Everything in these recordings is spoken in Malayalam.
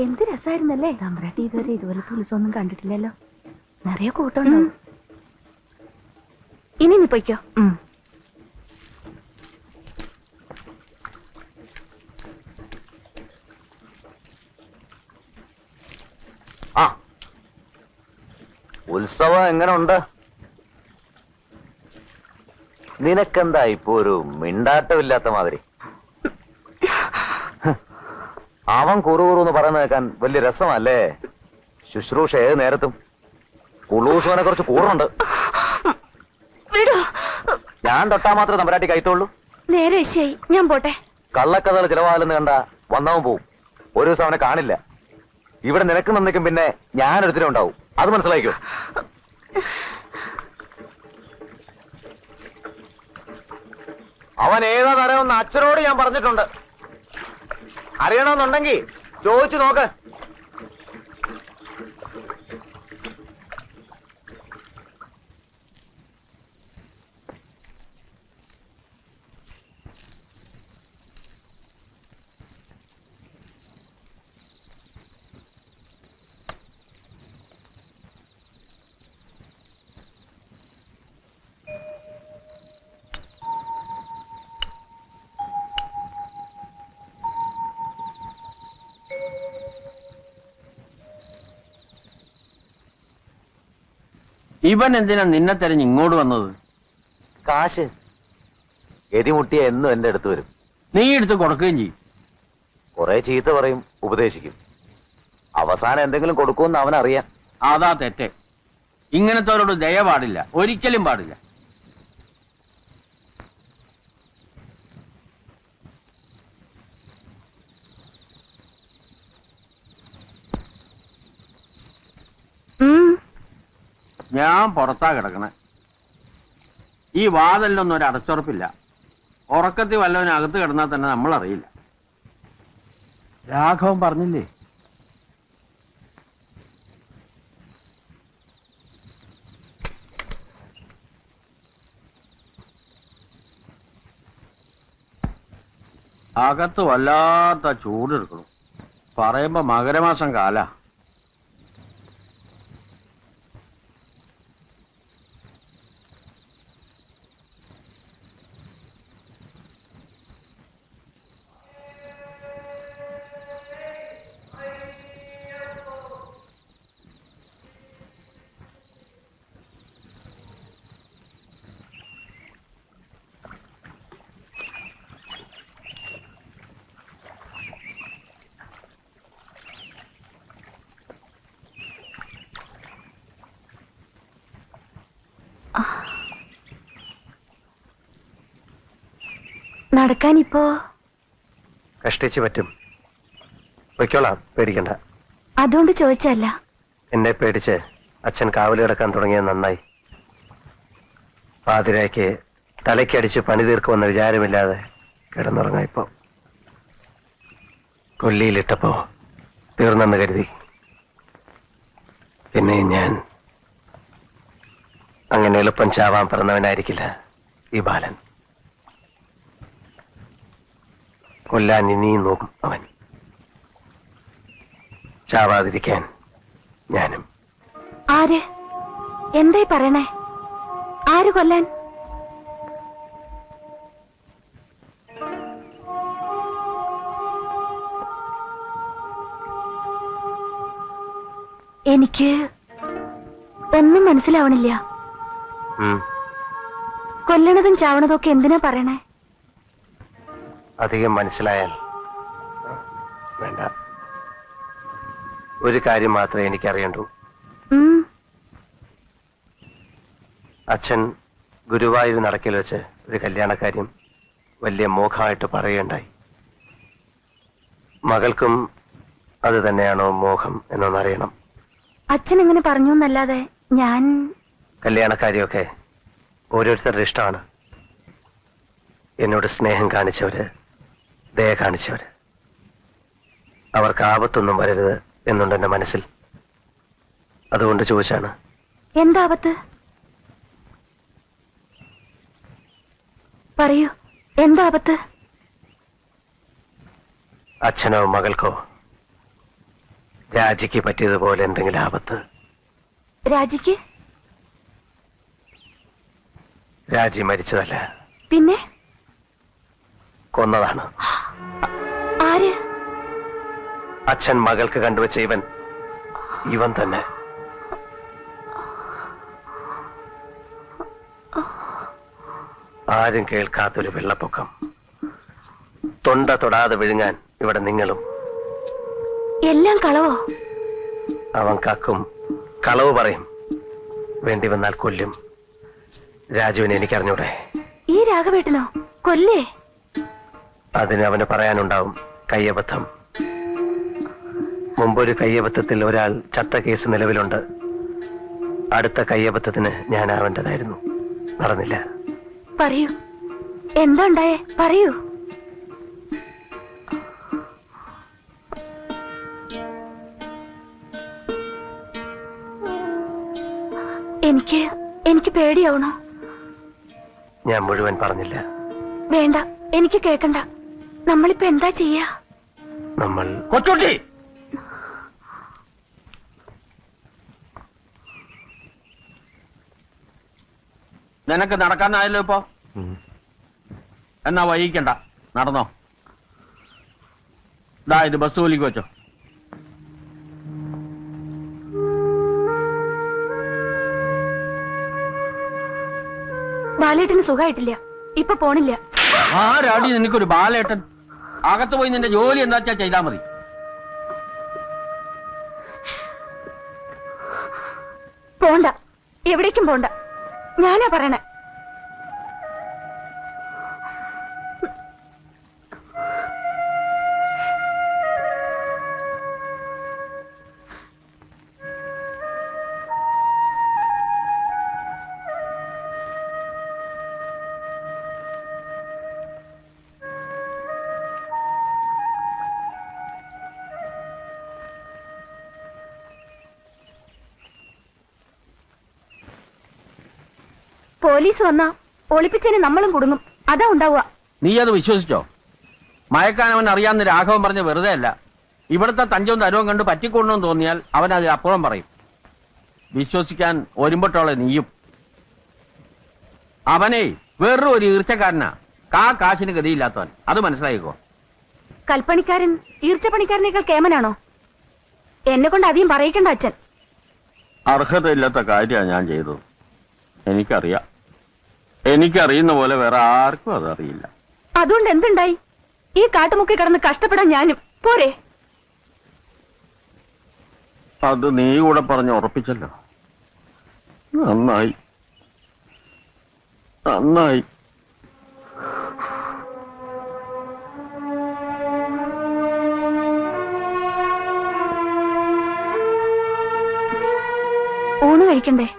എന്ത് രസമായിരുന്നല്ലേ? തമ്പ്രാട്ടി ഇതുപോലത്തെ ഉത്സവമൊന്നും കണ്ടിട്ടില്ലല്ലോ. നിറയെ കൂട്ടമുണ്ടോ? ഇനി നീ പൊയ്ക്കോ. ആ, ഉത്സവം എങ്ങനെ ഉണ്ട്? നിനക്കെന്താ ഇപ്പൊ ഒരു മിണ്ടാട്ടമില്ലാത്ത മാതിരി? അവൻ കുറുകുറു പറയുന്ന കേൾക്കാൻ വലിയ രസമല്ലേ? ശുശ്രൂഷ ഏത് നേരത്തും കുളൂസുവനെ കുറിച്ച് കൂടുന്നുണ്ട്. ഞാൻ തൊട്ടാ മാത്രമേ തമ്പരാട്ടി കൈത്തോളൂ. നേരെ ഞാൻ പോട്ടെ. കള്ളക്കഥകൾ ചിലവാലെന്ന് കണ്ട വന്നവൻ പോവും. ഒരു ദിവസം അവനെ കാണില്ല. ഇവിടെ നിനക്ക് നന്നിക്കും, പിന്നെ ഞാനൊരുത്തിനും ഉണ്ടാവും. അത് മനസ്സിലായിക്കോ. അവൻ ഏതാ തരമെന്ന് അച്ഛനോട് ഞാൻ പറഞ്ഞിട്ടുണ്ട്. അറിയണമെന്നുണ്ടെങ്കിൽ ചോദിച്ചു നോക്ക്. ഇവൻ എന്തിനാ നിന്നെ തെരഞ്ഞ് ഇങ്ങോട്ട് വന്നത്? കാശ് എതിമുട്ടിയ എന്നും എന്റെ അടുത്ത് വരും. നീ എടുത്ത് കൊടുക്കുകയും ചെയ്യും. കുറെ ചീത്ത പറയും, ഉപദേശിക്കും. അവസാനം എന്തെങ്കിലും കൊടുക്കുമെന്ന് അവനറിയാം. അതാ തെറ്റ്. ഇങ്ങനത്തോരോട് ദയ പാടില്ല, ഒരിക്കലും പാടില്ല. ഞാൻ പുറത്താ കിടക്കണേ. ഈ വാതിലൊന്നും ഒരു അടച്ചുറപ്പില്ല. ഉറക്കത്തിൽ വല്ലവനും അകത്ത് കിടന്നാൽ തന്നെ നമ്മൾ അറിയില്ല. രാഘവൻ പറഞ്ഞില്ലേ? അകത്ത് വല്ലാത്ത ചൂടെടുക്കണം. പറയുമ്പോ മകരമാസം കാല. നടക്കാനിപ്പോ കഷ്ടിച്ചു പറ്റും. പൊയ്ക്കോളാം, പേടിക്കണ്ട. അതുകൊണ്ട് ചോദിച്ചല്ല. എന്നെ പേടിച്ച് അച്ഛൻ കാവല് കിടക്കാൻ തുടങ്ങിയത് നന്നായി. പാതിരായ്ക്ക് തലയ്ക്കടിച്ച് പണി തീർക്കുമെന്ന വിചാരമില്ലാതെ കിടന്നുറങ്ങായിപ്പോ. കൊല്ലിയിലിട്ടപ്പോ തീർന്നെന്ന് കരുതി. പിന്നെ ഞാൻ അങ്ങനെ എളുപ്പം ചാവാൻ പിറന്നവനായിരിക്കില്ല ഈ ബാലൻ. കൊല്ലാൻ ഇനിയും നോക്കും അവൻ. ചാവാതിരിക്കാൻ ഞാനും. ആര്? എന്തായി പറയണേ? ആര് കൊല്ലാൻ? എനിക്ക് ഒന്നും മനസ്സിലാവണില്ല. കൊല്ലണതും ചാവണതും ഒക്കെ എന്തിനാ പറയണേ? അധികം മനസ്സിലായാൽ വേണ്ട. ഒരു കാര്യം മാത്രമേ എനിക്കറിയണ്ടൂ. അച്ഛൻ ഗുരുവായൂർ നടക്കിൽ വെച്ച് ഒരു കല്യാണക്കാര്യം വലിയ മോഹമായിട്ട് പറയുകയുണ്ടായി. മകൾക്കും അത് തന്നെയാണോ മോഹം എന്നൊന്നറിയണം. അച്ഛൻ എങ്ങനെ പറഞ്ഞു എന്നല്ലാതെ ഞാൻ. കല്യാണക്കാരിയൊക്കെ ഓരോരുത്തരുടെ ഇഷ്ടമാണ്. എന്നോട് സ്നേഹം കാണിച്ചവര്, ദയ കാണിച്ചവര്. അവർക്ക് ആപത്തൊന്നും വരരുത് എന്നുണ്ട് എന്റെ മനസ്സിൽ. അതുകൊണ്ട് ചോദിച്ചാണ്. എന്താപത്ത്? പറയൂ, എന്താപത്ത്? അച്ഛനോ മകൾക്കോ രാജിക്ക് പറ്റിയതുപോലെ എന്തെങ്കിലും ആപത്ത്? രാജിക്ക്? രാജി മരിച്ചതല്ല, പിന്നെ കൊന്നതാണ്. ആര്? അച്ഛൻ മകൾക്ക് കണ്ടുവച്ച ഇവൻ തന്നെ. ആരും കേൾക്കാത്തൊരു വെള്ളപ്പൊക്കം, തൊണ്ട തൊടാതെ വിഴുങ്ങാൻ ഇവിടെ നിങ്ങളും. എല്ലാം കളവോ? അവൻ കക്കും, കളവ് പറയും, വേണ്ടി വന്നാൽ കൊല്ലും. രാജുവിനെ എനിക്കറിഞ്ഞൂടെ? ഈ രാഘവേട്ടനോ കൊല്ലേ? അതിന് അവന് പറയാനുണ്ടാവും കയ്യബദ്ധം. മുമ്പൊരു കയ്യബദ്ധത്തിൽ ഒരാൾ ചത്ത കേസ് നിലവിലുണ്ട്. അടുത്ത കയ്യബദ്ധത്തിന് ഞാനാവേണ്ടതായിരുന്നു, നടന്നില്ല. പറയൂ, എന്താ ഉണ്ടായേ? പറയൂ. എനിക്ക് പേടിയാവണോ? ഞാൻ മുഴുവൻ പറഞ്ഞില്ല. വേണ്ട, എനിക്ക് കേക്കണ്ട. നമ്മളിപ്പോ എന്താ ചെയ്യാ? നമ്മൾ കൊച്ചുട്ടി, നിനക്ക് നടക്കാനായല്ലോ ഇപ്പോ. എന്നാ വൈകിക്കണ്ട, നടന്നോ. ദാ ഇത് ബസ് കൂലിക്ക് വെച്ചോ. ബാലേട്ടന് സുഖമായിട്ടില്ല, ഇപ്പൊ പോണില്ല. ആരാടി നിനക്കൊരു ബാലേട്ടൻ? അകത്ത് പോയി നിന്റെ ജോലി എന്താ വെച്ചാ ചെയ്താ മതി. പോണ്ട, എവിടേക്കും പോണ്ട. ഞാനാ പറയണേ. പോലീസ് വന്നാ ഒളിപ്പിച്ചതിന് നമ്മളും കുടുങ്ങും, അതാ ഉണ്ടാവുക. നീ അത് വിശ്വസിച്ചോ? മയക്കാനവൻ അറിയാവുന്ന രാഘവൻ പറഞ്ഞ വെറുതെ അല്ല. ഇവിടുത്തെ തഞ്ചവും തരവും കണ്ട് പറ്റിക്കൊണ്ടെന്ന് തോന്നിയാൽ അവൻ അത് അപ്പുറം പറയും. വിശ്വസിക്കാൻ ഒരുമ്പട്ടോളെ നീയും. അവനെ വേറൊരു ഒരു ഈർച്ചക്കാരനാ, കാശിന് ഗതിയില്ലാത്തവൻ, അത് മനസ്സിലായിക്കോ. കൽപ്പണിക്കാരൻ ഈർച്ചപ്പണിക്കാരനേക്കാൾ കേമനാണോ? എന്നെ കൊണ്ട് അധികം പറയിക്കണ്ട അച്ഛൻ. അർഹതയില്ലാത്ത കാര്യമാണ് ഞാൻ ചെയ്തത്. എനിക്കറിയുന്ന പോലെ വേറെ ആർക്കും അതറിയില്ല. അതുകൊണ്ട് എന്തുണ്ടായി? ഈ കാട്ടുമുക്കി കിടന്ന് കഷ്ടപ്പെടാൻ ഞാനും പോരെ? അത് നീ കൂടെ പറഞ്ഞ് ഉറപ്പിച്ചല്ലോ. നന്നായി. ഊണ് കഴിക്കണ്ടേ?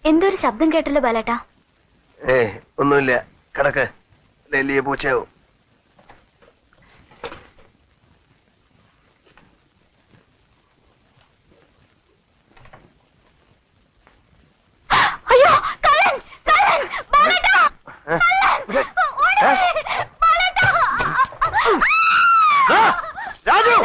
എന്തോ ഒരു ശബ്ദം കേട്ടല്ലോ ബാലേട്ടാ. ഒന്നുമില്ല, കിടക്ക്. വലിയ പൂച്ചയാവും. അയ്യോ, കള്ളൻ! കള്ളൻ! ബാലേട്ടാ! കള്ളൻ! ഓടേ! ബാലേട്ടാ! രാജു!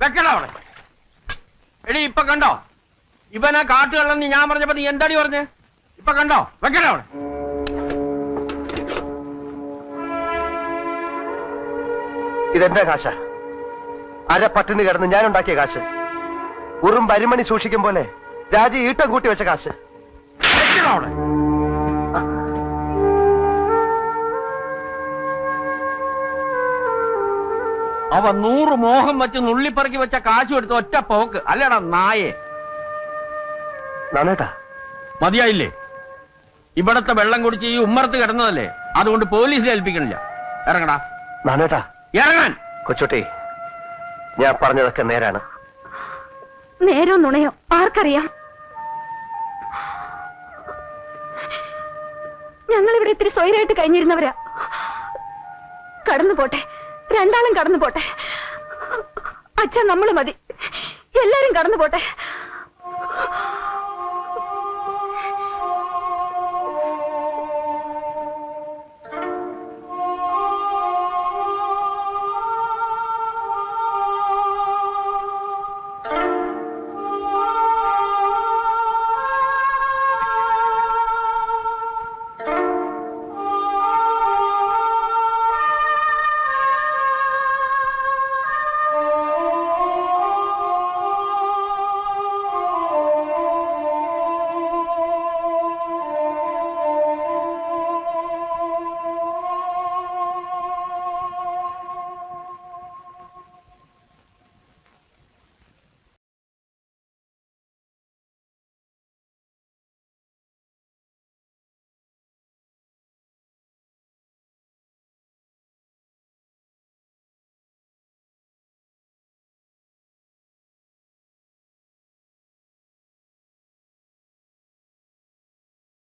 വെക്കട അവിടെ. എടി ഇപ്പൊ കണ്ടോ ഇവനാ കാട്ടുകള്ളെന്ന് ഞാൻ പറഞ്ഞപ്പോ നീ എന്താടി പറഞ്ഞേ? ഇപ്പൊ കണ്ടോ? വെക്കട അവിടെ. ഇതെന്റെ കാശ, അര പട്ടിണി കിടന്ന് ഞാൻ ഉണ്ടാക്കിയ കാശ്. ഉറും പരിമണി സൂക്ഷിക്കും പോലെ രാജി ഈട്ടം കൂട്ടി വെച്ച കാശ്. വെക്കട അവിടെ. അവ 100 മോഹം വെച്ച് നുള്ളിപ്പറക്കി വെച്ച കാശും എടുത്ത് ഒറ്റ പോക്ക്. അല്ലടാ നായേ. നാണേട്ടാ, മതിയായില്ലേ? ഇവിടത്തെ വെള്ളം കുടിച്ച് ഈ ഉമ്മറത്ത് കിടന്നതല്ലേ, അതുകൊണ്ട് പോലീസിനെ ഏൽപ്പിക്കണില്ല. ഇറങ്ങടാ. നാണേട്ടാ, ഇറങ്ങാൻ. കൊച്ചുട്ടി, ഞാൻ പറഞ്ഞതൊക്കെ നേരാണ്. നേരോ നുണയോ ആർക്കറിയാം? ഞങ്ങൾ ഇവിടെ ഇത്തിരി സ്വൈരായിട്ട് കഴിഞ്ഞിരുന്നവരാ. കടന്നു പോട്ടെ, രണ്ടാളും കടന്നു പോട്ടെ. അച്ഛൻ നമ്മള് മതി, എല്ലാരും കടന്നു പോട്ടെ.